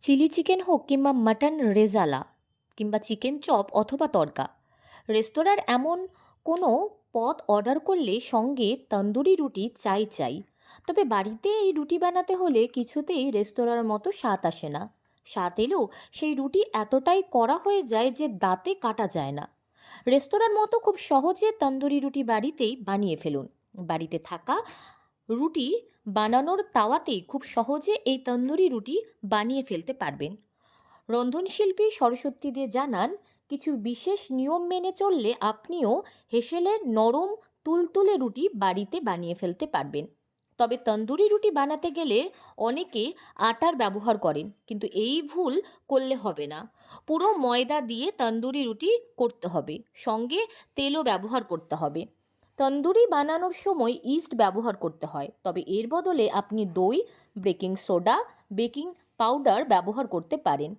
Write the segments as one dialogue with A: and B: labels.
A: Chilli chicken হোক কিংবা mutton rezala কিংবা চিকেন চপ অথবা তড়কা, রেস্তোরাঁর এমন কোনো পদ অর্ডার করলে সঙ্গে তন্দুরি রুটি চাই চাই। তবে বাড়িতে এই রুটি বানাতে হলে কিছুতেই রেস্তোরাঁর মতো স্বাদ আসে না। স্বাদ এলেও সেই রুটি এতটাই কড়া হয়ে যায় যে দাঁতে কাটা যায় না। রেস্তোরাঁর মতো খুব সহজে তন্দুরি রুটি বাড়িতেই বানিয়ে ফেলুন। বাড়িতে থাকা রুটি বানানোর তাওয়াতেই খুব সহজে এই তন্দুরি রুটি বানিয়ে ফেলতে পারবেন। রন্ধনশিল্পী সরস্বতী দে জানান, কিছু বিশেষ নিয়ম মেনে চললে আপনিও হেসেলের নরম তুলতুলে রুটি বাড়িতে বানিয়ে ফেলতে পারবেন। তবে তন্দুরি রুটি বানাতে গেলে অনেকে আটার ব্যবহার করেন, কিন্তু এই ভুল করলে হবে না। পুরো ময়দা দিয়ে তন্দুরি রুটি করতে হবে, সঙ্গে তেলও ব্যবহার করতে হবে। তন্দুরি বানানোর সময় ইস্ট ব্যবহার করতে হয়, তবে এর বদলে আপনি দই, বেকিং সোডা, বেকিং পাউডার ব্যবহার করতে পারেন।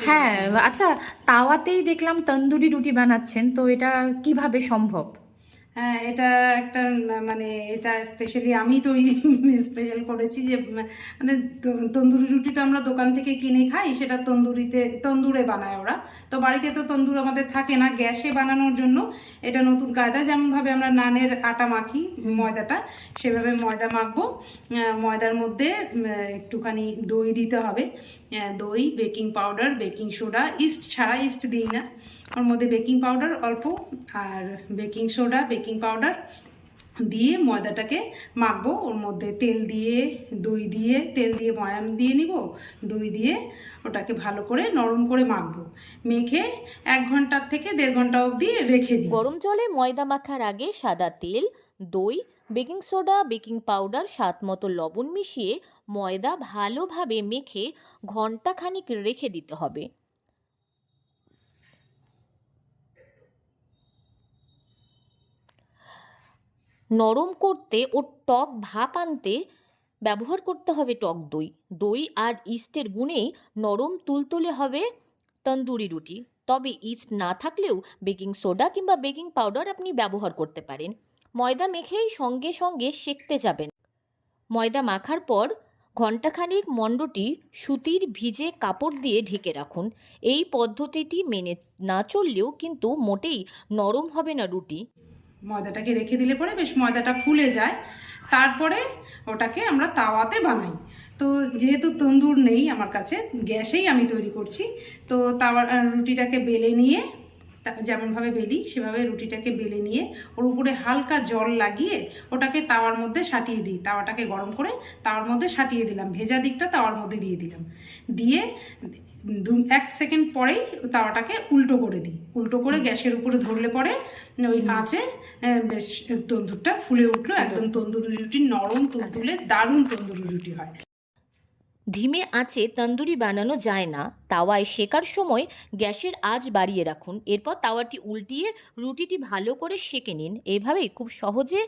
B: হ্যাঁ, আচ্ছা, তাওয়াতেই দেখলাম তন্দুরি রুটি বানাচ্ছেন, তো এটা কিভাবে সম্ভব?
C: হ্যাঁ, এটা একটা মানে এটা স্পেশালি আমি তৈরি স্পেশাল করেছি যে মানে তন্দুরি রুটি তো আমরা দোকান থেকে কিনে খাই, সেটা তন্দুরে বানায় ওরা। তো বাড়িতে তো তন্দুর আমাদের থাকে না, গ্যাসে বানানোর জন্য এটা নতুন কায়দা। যেমনভাবে আমরা নানের আটা মাখি ময়দাটা, সেভাবে ময়দা মাখবো। ময়দার মধ্যে একটুখানি দই দিতে হবে, দই, baking powder, baking soda, east ছাড়া, ইস্ট দিই না, ওর মধ্যে বেকিং পাউডার অল্প আর বেকিং সোডা, বেকিং পাউডার দিয়ে ময়দাটাকে মাখবো। ওর মধ্যে তেল দিয়ে, দই দিয়ে, তেল দিয়ে ময়াম দিয়ে নিব, দই দিয়ে ওটাকে ভালো করে নরম করে মাখবো। মেখে 1 ঘন্টা থেকে 1.5 ঘন্টা অবধি রেখে দিই।
A: গরম জলে ময়দা মাখার আগে সাদা তেল, দই, বেকিং সোডা, বেকিং পাউডার, স্বাদ মতো লবণ মিশিয়ে ময়দা ভালোভাবে মেখে ঘন্টা খানিক রেখে দিতে হবে। নরম করতে ও টক ভাপ আনতে ব্যবহার করতে হবে টক দই। দই আর ইস্টের গুণেই নরম তুলতুলে হবে তন্দুরি রুটি। তবে ইস্ট না থাকলেও বেকিং সোডা কিংবা বেকিং পাউডার আপনি ব্যবহার করতে পারেন। ময়দা মেখেই সঙ্গে সঙ্গে সেঁকতে যাবেন। ময়দা মাখার পর ঘণ্টাখানিক মণ্ডটি সুতির ভিজে কাপড় দিয়ে ঢেকে রাখুন। এই পদ্ধতিটি মেনে না চললেও কিন্তু মোটেই নরম হবে না রুটি।
C: ময়দাটাকে রেখে দিলে পরে বেশ ময়দাটা ফুলে যায়। তারপরে ওটাকে আমরা তাওয়াতে বানাই। তো যেহেতু তন্দুর নেই আমার কাছে, গ্যাসেই আমি তৈরি করছি, তো রুটিটাকে বেলে নিয়ে, যেমনভাবে বেলি সেভাবে রুটিটাকে বেলে নিয়ে ওর উপরে হালকা জল লাগিয়ে ওটাকে তাওয়ার মধ্যে সাটিয়ে দিই। তাওয়াটাকে গরম করে তাওয়ার মধ্যে সাটিয়ে দিলাম, ভেজা দিকটা তাওয়ার মধ্যে দিয়ে দিলাম, দিয়ে 1 সেকেন্ড পরেই তাওয়াটাকে উল্টো করে দিই। উল্টো করে গ্যাসের উপরে ধরলে পরে ওই আঁচে বেশ তন্দুরটা ফুলে উঠলো। একদম তন্দুরি রুটি নরম তুলতুলে দারুণ তন্দুরি রুটি হয়।
A: ধিমে আঁচে তন্দুরি বানানো যায় না। তাওয়ায় সেকার সময় গ্যাসের আঁচ বাড়িয়ে রাখুন। এরপর তাওয়াটি উল্টিয়ে রুটিটি ভালো করে সেঁকে নিন। এভাবেই খুব সহজে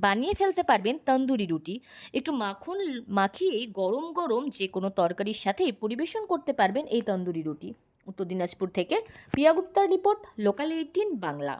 A: বানিয়ে ফেলতে পারবেন তন্দুরি রুটি। একটু মাখন মাখিয়ে গরম গরম যে কোনো তরকারির সাথে পরিবেশন করতে পারবেন এই তন্দুরি রুটি। উত্তর দিনাজপুর থেকে পিয়া গুপ্তার রিপোর্ট, লোকাল 18 বাংলা।